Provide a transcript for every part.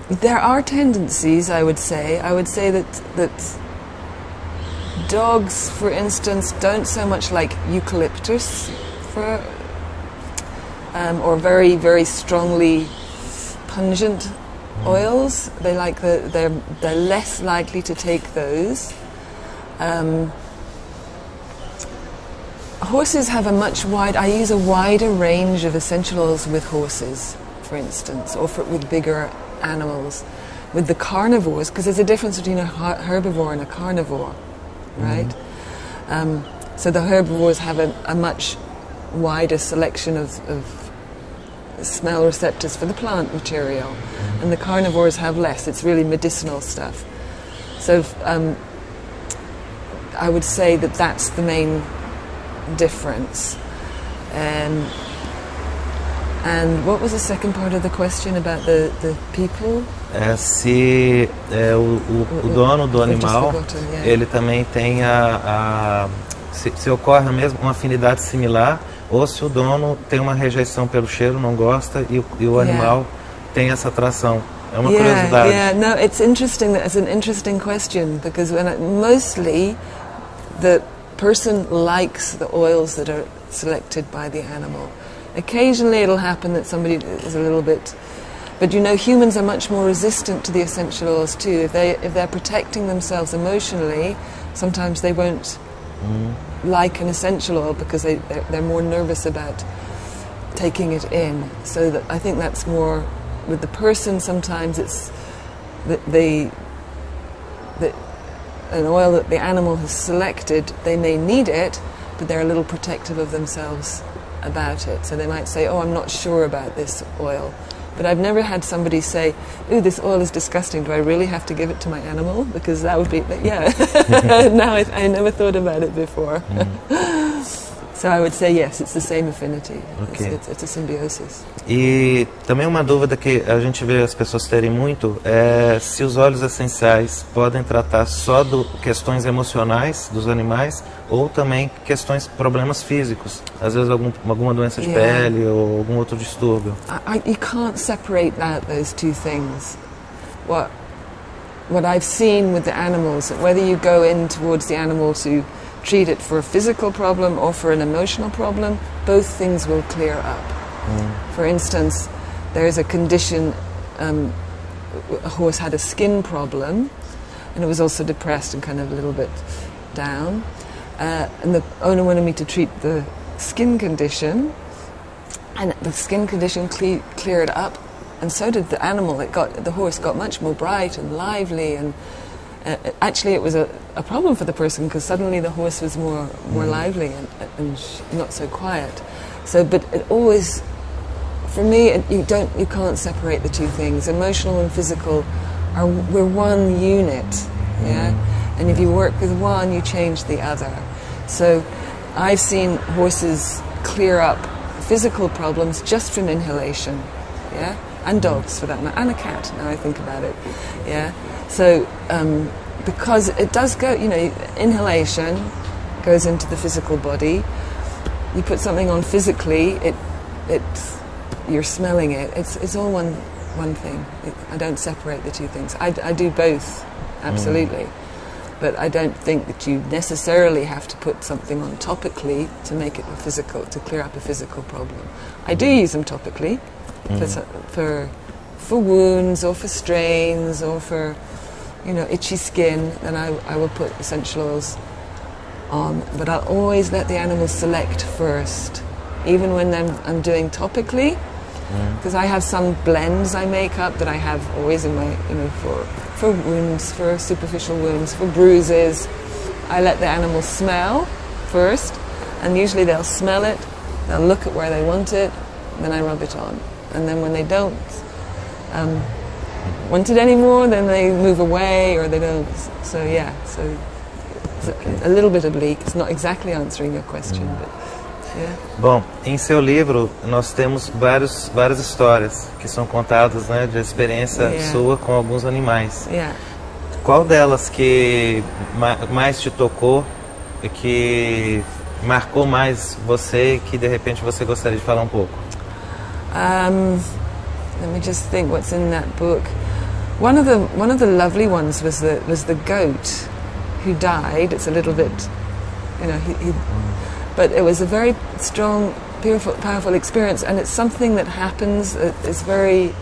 There are tendencies, I would say. I would say that dogs, for instance, don't so much like eucalyptus or very, very strongly pungent oils. They like they're less likely to take those. Horses have a much I use a wider range of essential oils with horses, for instance, or with bigger animals. With the carnivores, because there's a difference between a herbivore and a carnivore, right? So the herbivores have a much wider selection of smell receptors for the plant material, and the carnivores have less. It's really medicinal stuff. So I would say that that's the main difference. And what was the second part of the question about the people? Se o dono do animal, ele também tem se ocorre mesmo uma afinidade similar, ou se o dono tem uma rejeição pelo cheiro, não gosta, e o animal tem essa atração. É uma curiosidade. Yeah, no, it's interesting. It's an interesting question, because mostly the person likes the oils that are selected by the animal. Occasionally it'll happen that somebody is a little bit, but humans are much more resistant to the essential oils too. If they're protecting themselves emotionally, sometimes they won't like an essential oil because they're more nervous about taking it in. So that I think that's more with the person. Sometimes it's that an oil that the animal has selected, they may need it, but they're a little protective of themselves about it. So they might say, oh, I'm not sure about this oil. But I've never had somebody say, ooh, this oil is disgusting, do I really have to give it to my animal? Because that would be, now I never thought about it before. So I would say yes, it's the same affinity. Okay. It's a symbiosis. E também uma dúvida que a gente vê as pessoas terem muito é se os óleos essenciais podem tratar só questões emocionais dos animais ou também problemas físicos, às vezes alguma doença de pele ou algum outro distúrbio. You can't separate those two things. What I've seen with the animals, whether you go in towards the animal to treat it for a physical problem or for an emotional problem, both things will clear up. For instance, there's a condition, a horse had a skin problem, and it was also depressed and kind of a little bit down, and the owner wanted me to treat the skin condition, and the skin condition cleared up, and so did the animal. The horse got much more bright and lively, and actually it was a problem for the person, because suddenly the horse was more lively and not so quiet. So, but it always, for me, you can't separate the two things. Emotional and physical we're one unit, and if you work with one, you change the other. So I've seen horses clear up physical problems just from inhalation, and dogs for that matter, and a cat, now I think about it, So because it does go, inhalation goes into the physical body. You put something on physically, you're smelling it. It's all one thing. I don't separate the two things. I do both, absolutely. But I don't think that you necessarily have to put something on topically to make it to clear up a physical problem. I do use them topically for wounds or for strains or for itchy skin, then I will put essential oils on. But I'll always let the animal select first, even when I'm doing topically, because I have some blends I make up that I have always in my, for wounds, for superficial wounds, for bruises. I let the animal smell first, and usually they'll smell it, they'll look at where they want it, then I rub it on. And then when they don't want it anymore, then they move away or they don't. So so it's a little bit oblique. It's not exactly answering your question, but Bom, em seu livro nós temos várias histórias que são contadas, de experiência sua com alguns animais. Qual delas que mais te tocou e que marcou mais você e que de repente você gostaria de falar um pouco? Let me just think what's in that book. One of the lovely ones was the goat who died. It's a little bit, you know, but it was a very strong, powerful experience, and it's something that happens. It's very,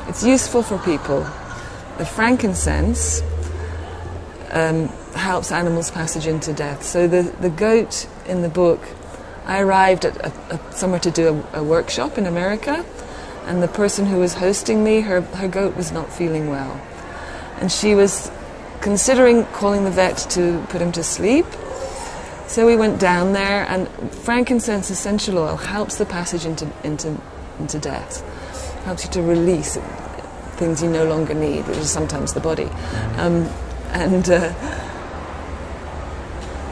it's useful for people. The frankincense helps animals' passage into death. So the goat in the book, I arrived at somewhere to do a workshop in America, and the person who was hosting me, her goat was not feeling well, and she was considering calling the vet to put him to sleep. So we went down there, and frankincense essential oil helps the passage into death, helps you to release things you no longer need, which is sometimes the body.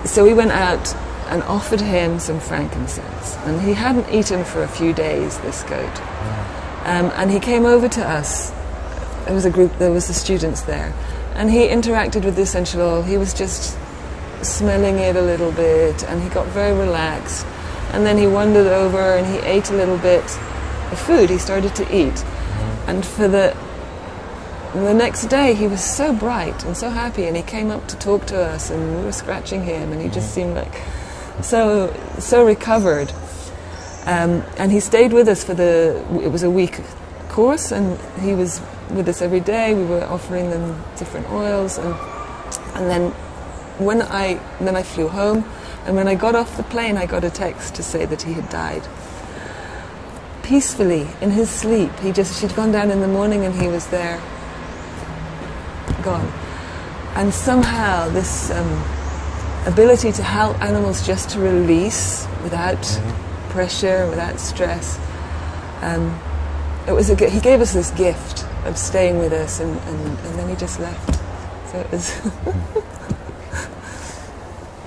So we went out and offered him some frankincense, and he hadn't eaten for a few days, this goat. And he came over to us. There was a group, there was the students there, and he interacted with the essential oil. He was just smelling it a little bit, and he got very relaxed, and then he wandered over and he ate a little bit of food. He started to eat, and for the next day he was so bright and so happy, and he came up to talk to us, and we were scratching him, and he just seemed like so recovered. And he stayed with us it was a week course, and he was with us every day. We were offering them different oils, and then when I flew home, and when I got off the plane, I got a text to say that he had died. Peacefully, in his sleep. She'd gone down in the morning, and he was there, gone. And somehow this ability to help animals just to release without pressure, without stress, he gave us this gift of staying with us, and then he just left. So it was...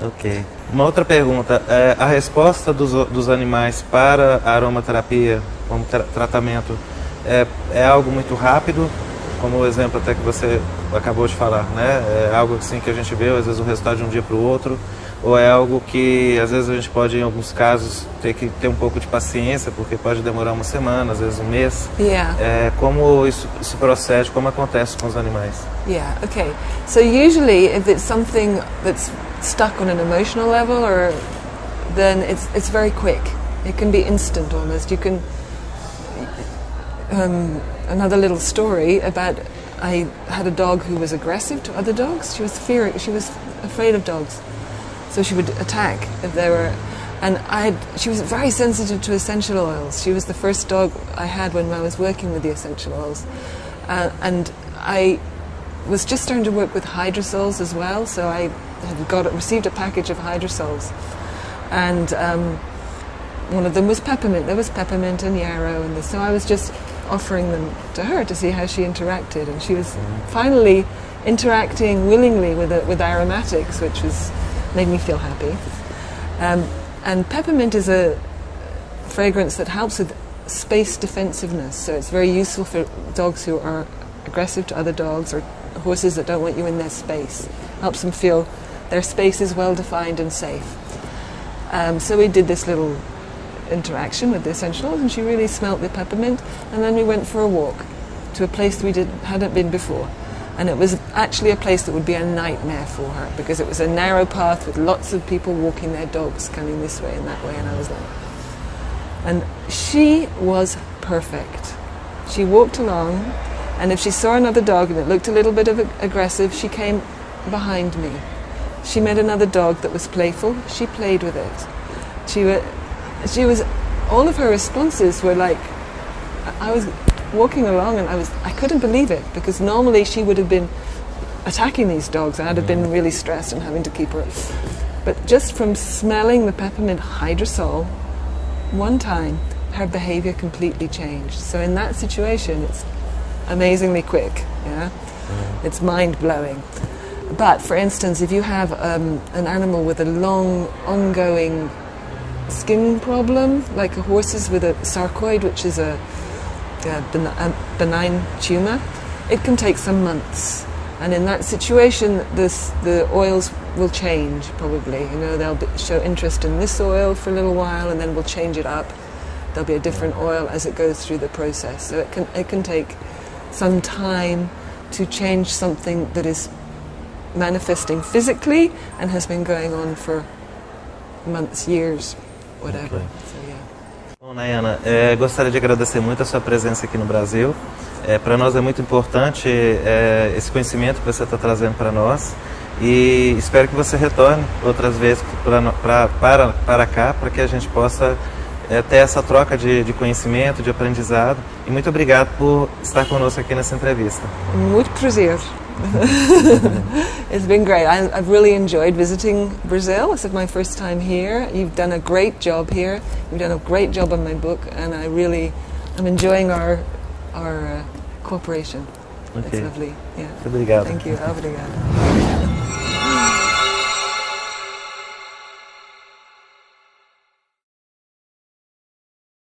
Ok. Uma outra pergunta. A resposta dos animais para a aromaterapia como tratamento é algo muito rápido, como o exemplo até que você acabou de falar, né? É algo assim que a gente vê, às vezes, o resultado de um dia para o outro, ou é algo que, às vezes, a gente pode, em alguns casos, ter que ter um pouco de paciência, porque pode demorar uma semana, às vezes um mês. Yeah. Como isso procede, como acontece com os animais? Yeah, okay. So usually if it's something that's stuck on an emotional level, then it's very quick. It can be instant almost. You can... another little story about... I had a dog who was aggressive to other dogs. She was afraid of dogs. So she would attack if they were... And she was very sensitive to essential oils. She was the first dog I had when I was working with the essential oils. And I was just starting to work with hydrosols as well, so I had received a package of hydrosols. And one of them was peppermint. There was peppermint and yarrow, and so I was just offering them to her to see how she interacted. And she was finally interacting willingly with aromatics, which made me feel happy. And peppermint is a fragrance that helps with space defensiveness, so it's very useful for dogs who are aggressive to other dogs, or horses that don't want you in their space. Helps them feel their space is well defined and safe. So we did this little interaction with the essential oils, and she really smelt the peppermint, and then we went for a walk to a place we hadn't been before. And it was actually a place that would be a nightmare for her, because it was a narrow path with lots of people walking their dogs, coming this way and that way, and I was like... And she was perfect. She walked along, and if she saw another dog and it looked a little bit aggressive, she came behind me. She met another dog that was playful, she played with it. She was... All of her responses were like... I was walking along and I couldn't believe it, because normally she would have been attacking these dogs, and I'd have been really stressed and having to keep her. But just from smelling the peppermint hydrosol one time, her behavior completely changed. So in that situation, it's amazingly quick. Yeah, it's mind-blowing. But for instance, if you have an animal with a long ongoing skin problem, like horses with a sarcoid, which is a benign tumour, it can take some months, and in that situation the oils will change probably. They'll show interest in this oil for a little while, and then we'll change it up, there'll be a different oil as it goes through the process. So it can take some time to change something that is manifesting physically and has been going on for months, years, whatever. Okay. So, yeah. Bom, Nayana, gostaria de agradecer muito a sua presença aqui no Brasil. Para nós é muito importante esse conhecimento que você está trazendo para nós e espero que você retorne outras vezes para cá, para que a gente possa ter essa troca de conhecimento, de aprendizado. E muito obrigado por estar conosco aqui nessa entrevista. Muito prazer. It's been great. I've really enjoyed visiting Brazil. This is my first time here. You've done a great job here. You've done a great job on my book, and I'm enjoying our cooperation. Okay. It's lovely. Yeah. Obrigado. Thank you. Obrigado.